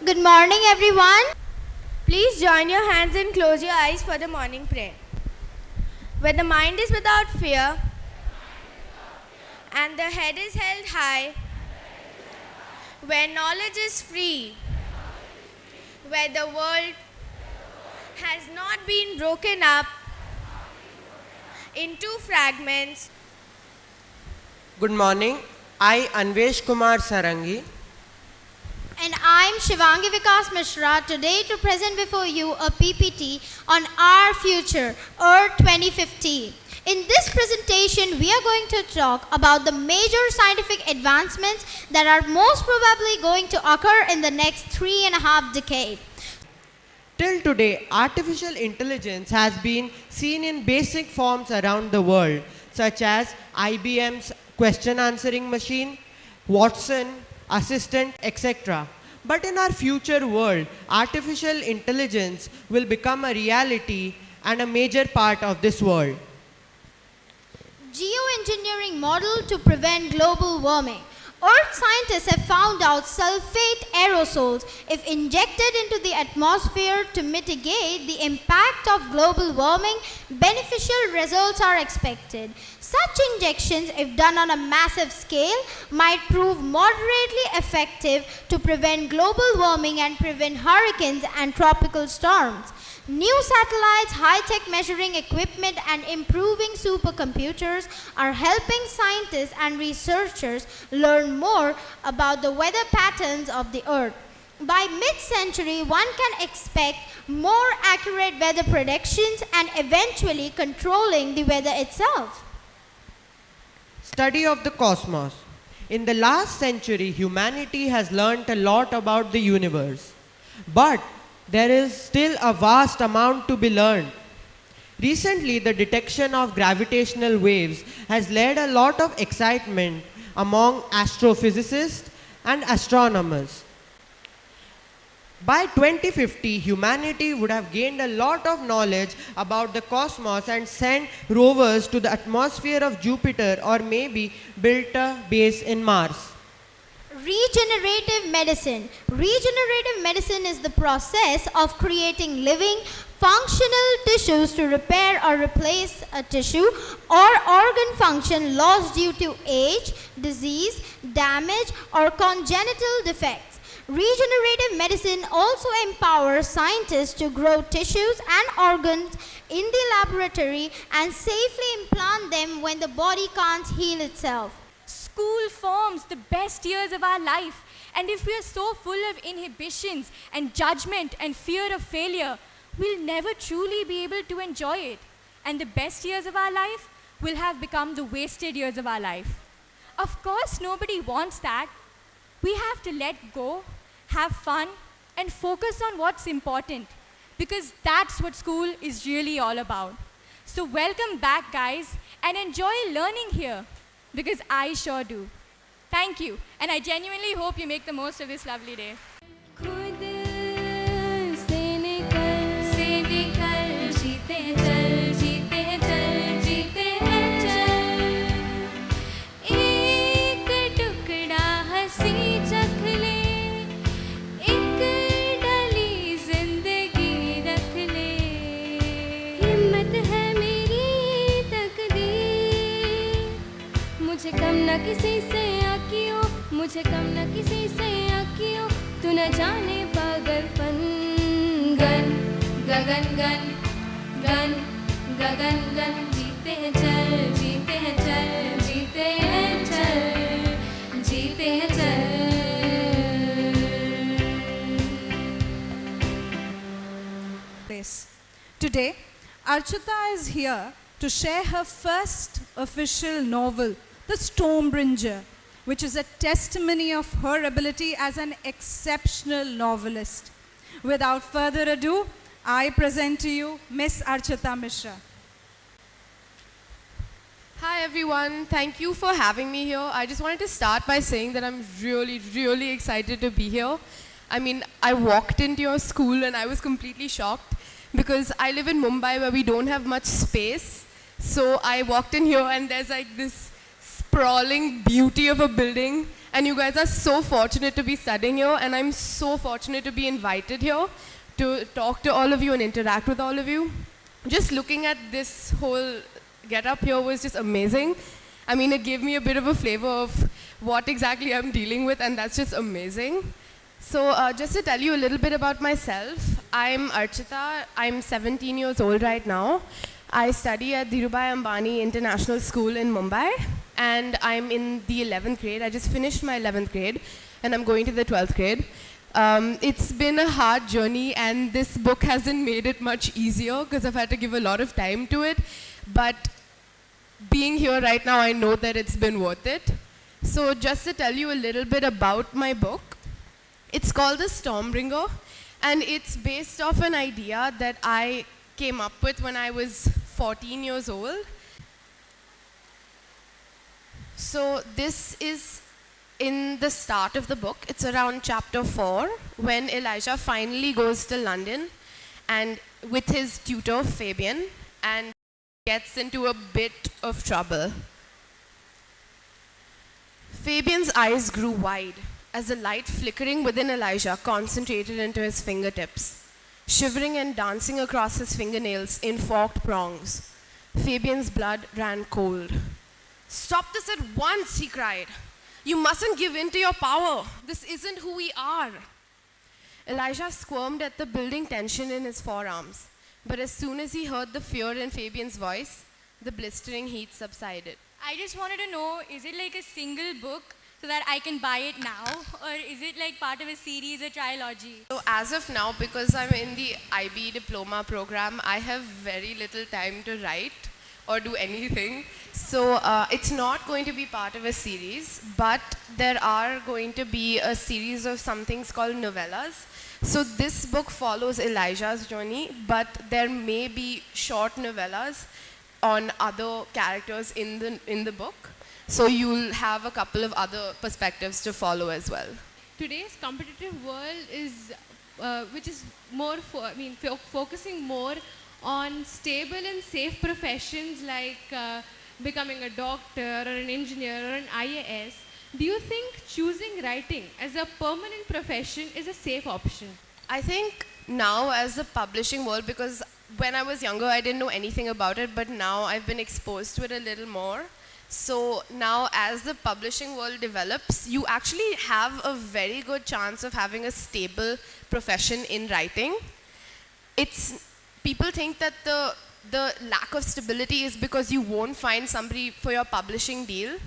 Good morning, everyone. Please join your hands and close your eyes for the morning prayer. Where the mind is without fear and the head is held high, where knowledge is free, where the world has not been broken up into fragments. Good morning. I, Anvesh Kumar Sarangi, And I'm Shivangi Vikas Mishra, today to present before you a PPT on our future, Earth 2050. In this presentation, we are going to talk about the major scientific advancements that are most probably going to occur in the next 3.5 decades. till today, artificial intelligence has been seen in basic forms around the world, such as IBM's question answering machine, Watson, Assistant, etc. But in our future world, artificial intelligence will become a reality and a major part of this world. Geoengineering model to prevent global warming. Earth scientists have found out sulfate aerosols, if injected into the atmosphere to mitigate the impact of global warming, beneficial results are expected. Such injections, if done on a massive scale, might prove moderately effective to prevent global warming and prevent hurricanes and tropical storms. New satellites, high-tech measuring equipment, and improving supercomputers are helping scientists and researchers learn more about the weather patterns of the Earth. By mid-century, one can expect more accurate weather predictions and eventually controlling the weather itself. Study of the cosmos. In the last century, humanity has learnt a lot about the universe. But there is still a vast amount to be learned. Recently, the detection of gravitational waves has led a lot of excitement among astrophysicists and astronomers. By 2050, humanity would have gained a lot of knowledge about the cosmos and sent rovers to the atmosphere of Jupiter or maybe built a base in Mars. Regenerative medicine. Regenerative medicine is the process of creating living, functional tissues to repair or replace a tissue or organ function lost due to age, disease, damage, or congenital defects. Regenerative medicine also empowers scientists to grow tissues and organs in the laboratory and safely implant them when the body can't heal itself. School forms the best years of our life, and if we are so full of inhibitions and judgment and fear of failure, we'll never truly be able to enjoy it. And the best years of our life will have become the wasted years of our life. Of course, nobody wants that. We have to let go, have fun, and focus on what's important, because that's what school is really all about. So welcome back, guys, and enjoy learning here, because I sure do. Thank you, and I genuinely hope you make the most of this lovely day. खुद से निकल जीते चल जीते हैं चल एक टुकड़ा हंसी चख ले एक डली जिंदगी रख ले हिम्मत है मेरी तकदीर मुझे कम न किसी से आकियो मुझे कम न किसी से आकियो तू न जाने पागलपन गन गगन गन गन गगन गन जीते हैं चल जीते हैं चल जीते हैं चल जीते हैं चल Place. Today, Archita is here to share her first official novel, The Stormbringer, which is a testimony of her ability as an exceptional novelist. Without further ado, I present to you Miss Archita Mishra. Hi everyone, thank you for having me here. I just wanted to start by saying that I'm really excited to be here. I mean, I walked into your school and I was completely shocked because I live in Mumbai where we don't have much space. So I walked in here and there's like this sprawling beauty of a building And you guys are so fortunate to be studying here, and I'm so fortunate to be invited here to talk to all of you and interact with all of you. Just looking at this whole get up here was just amazing. I mean, it gave me a bit of a flavor of what exactly I'm dealing with, and that's just amazing. So just to tell you a little bit about myself, I'm Archita. I'm 17 years old right now. I study at Dhirubhai Ambani International School in Mumbai, and I'm in the 11th grade. I just finished my 11th grade, and I'm going to the 12th grade. It's been a hard journey, and this book hasn't made it much easier because I've had to give a lot of time to it. But being here right now, I know that it's been worth it. So just to tell you a little bit about my book, it's called The Stormbringer, and it's based off an idea that I came up with when I was 14 years old. So this is in the start of the book. It's around chapter 4, when Elijah finally goes to London and with his tutor Fabian, and gets into a bit of trouble. Fabian's eyes grew wide as the light flickering within Elijah concentrated into his fingertips, shivering and dancing across his fingernails in forked prongs. Fabian's blood ran cold. "Stop this at once," he cried. "You mustn't give in to your power. This isn't who we are." Elijah squirmed at the building tension in his forearms, but as soon as he heard the fear in Fabian's voice, the blistering heat subsided. I just wanted to know, is it like a single book so that I can buy it now? Or is it like part of a series or trilogy? So as of now, because I'm in the IB diploma program, I have very little time to write or do anything. So it's not going to be part of a series, but there are going to be a series of some things called novellas. So this book follows Elijah's journey, but there may be short novellas on other characters in the book. So you'll have a couple of other perspectives to follow as well. Today's competitive world is, which is more, focusing more on stable and safe professions like becoming a doctor or an engineer or an IAS. Do you think choosing writing as a permanent profession is a safe option? I think now as the publishing world, because when I was younger I didn't know anything about it, but now I've been exposed to it a little more. So now as the publishing world develops, you actually have a very good chance of having a stable profession in writing. People think that the lack of stability is because you won't find somebody for your publishing deal,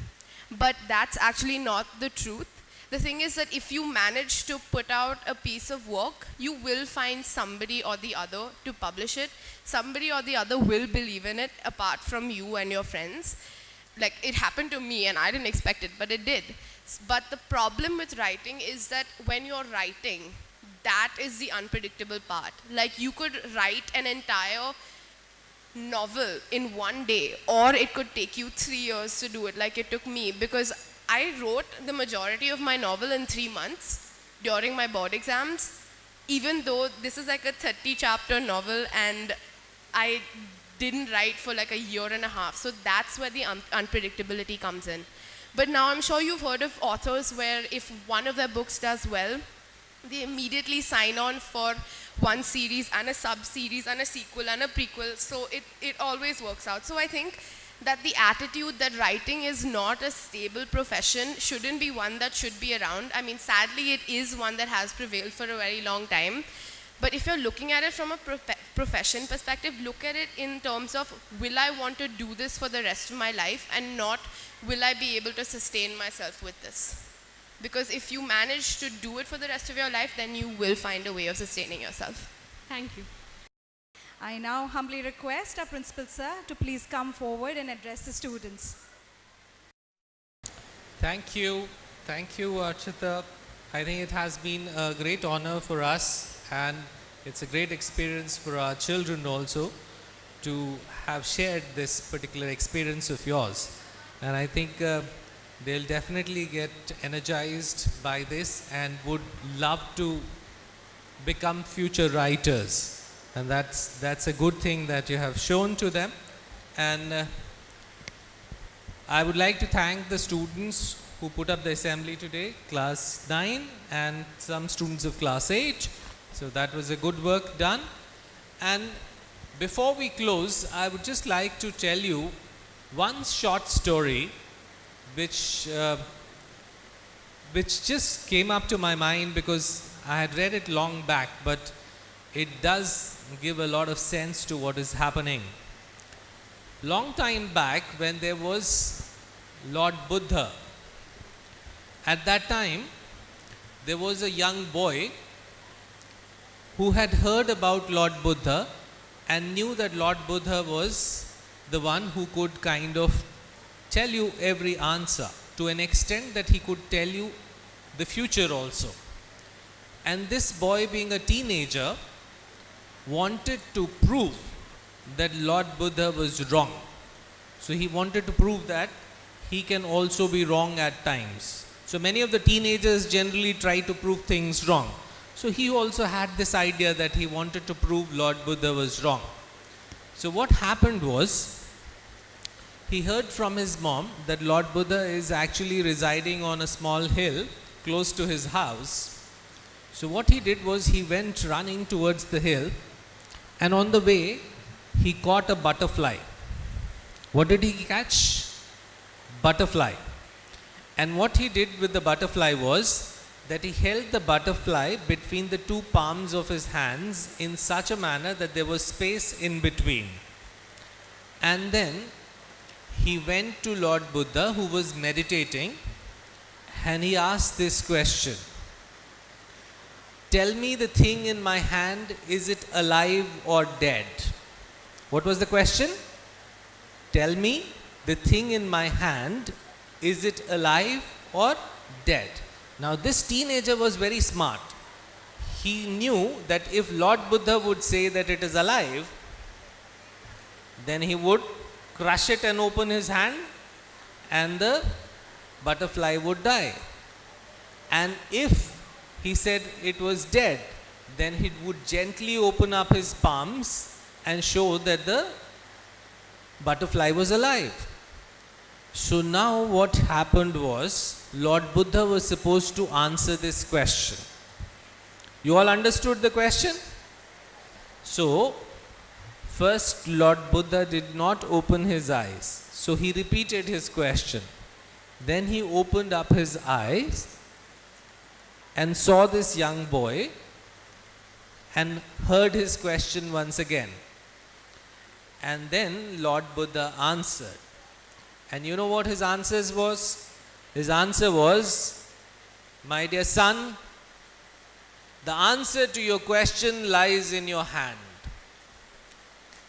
but that's actually not the truth. The thing is that if you manage to put out a piece of work, you will find somebody or the other to publish it. Somebody or the other will believe in it apart from you and your friends. Like, it happened to me and I didn't expect it, but it did. But the problem with writing is that when you're writing, that is the unpredictable part. Like, you could write an entire novel in one day, or it could take you 3 years to do it, like it took me, because I wrote the majority of my novel in 3 months during my board exams, even though this is like a 30-chapter novel and I didn't write for like a year and a half. So that's where the unpredictability comes in. But now I'm sure you've heard of authors where if one of their books does well, they immediately sign on for one series and a sub-series and a sequel and a prequel. So it always works out. So I think that the attitude that writing is not a stable profession shouldn't be one that should be around. I mean, sadly, it is one that has prevailed for a very long time. But if you're looking at it from a profession perspective, look at it in terms of, will I want to do this for the rest of my life, and not, will I be able to sustain myself with this? Because if you manage to do it for the rest of your life, then you will find a way of sustaining yourself. Thank you. I now humbly request our principal sir to please come forward and address the students. Thank you, Archita. I think it has been a great honor for us, and it's a great experience for our children also to have shared this particular experience of yours. And I think they'll definitely get energized by this and would love to become future writers. And that's a good thing that you have shown to them. And I would like to thank the students who put up the assembly today, class 9 and some students of class 8. So that was a good work done. And before we close, I would just like to tell you one short story which just came up to my mind because I had read it long back, but it does give a lot of sense to what is happening. Long time back, when there was Lord Buddha, at that time there was a young boy who had heard about Lord Buddha and knew that Lord Buddha was the one who could kind of tell you every answer, to an extent that he could tell you the future also. And this boy, being a teenager, wanted to prove that Lord Buddha was wrong. So he wanted to prove that he can also be wrong at times. So many of the teenagers generally try to prove things wrong. So he also had this idea that he wanted to prove Lord Buddha was wrong. So what happened was, he heard from his mom that Lord Buddha is actually residing on a small hill close to his house. So what he did was, he went running towards the hill, and on the way he caught a butterfly. What did he catch? Butterfly. And what he did with the butterfly was that he held the butterfly between the two palms of his hands in such a manner that there was space in between. And then he went to Lord Buddha, who was meditating, and he asked this question: tell me, the thing in my hand, is it alive or dead? What was the question? Tell me, the thing in my hand, is it alive or dead? Now this teenager was very smart. He knew that if Lord Buddha would say that it is alive, then he would crush it and open his hand, and the butterfly would die. And if he said it was dead, then he would gently open up his palms and show that the butterfly was alive. So now what happened was, Lord Buddha was supposed to answer this question. You all understood the question? So first, Lord Buddha did not open his eyes. So he repeated his question. Then he opened up his eyes and saw this young boy and heard his question once again. And then Lord Buddha answered. And you know what his answers was? His answer was, my dear son, the answer to your question lies in your hand.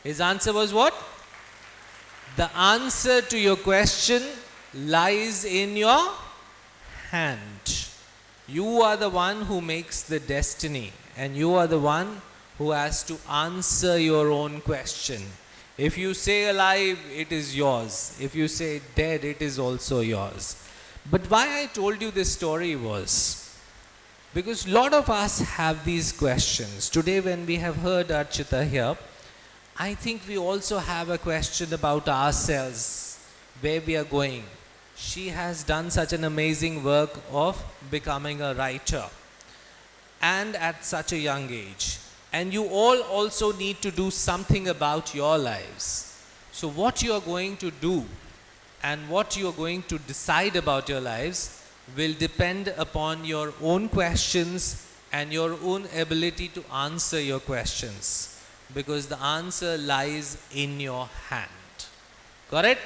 His answer was what? The answer to your question lies in your hand. You are the one who makes the destiny, and you are the one who has to answer your own question. If you say alive, it is yours. If you say dead, it is also yours. But why I told you this story was because a lot of us have these questions. Today when we have heard Archita here, I think we also have a question about ourselves, where we are going. She has done such an amazing work of becoming a writer, and at such a young age. And you all also need to do something about your lives. So what you are going to do and what you are going to decide about your lives will depend upon your own questions and your own ability to answer your questions, because the answer lies in your hand. Got it?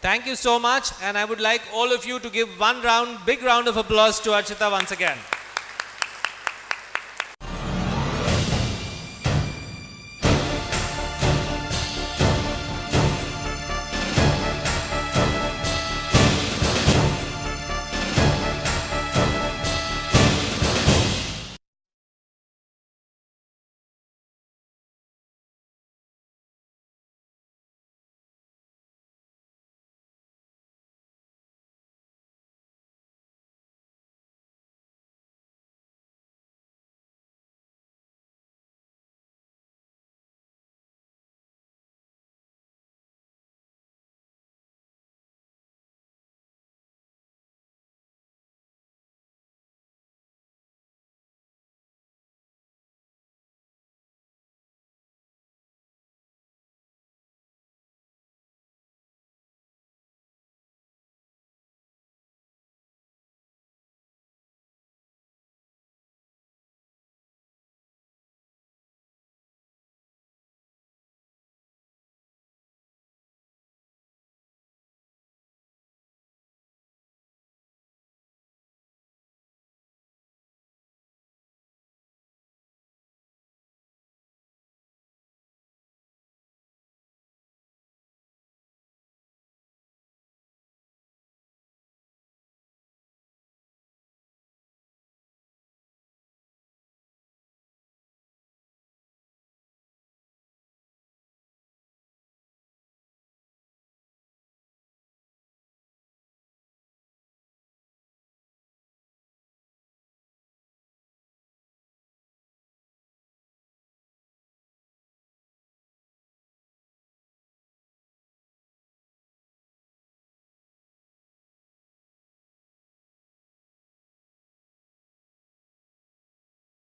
Thank you so much, and I would like all of you to give one big round of applause to Archita once again.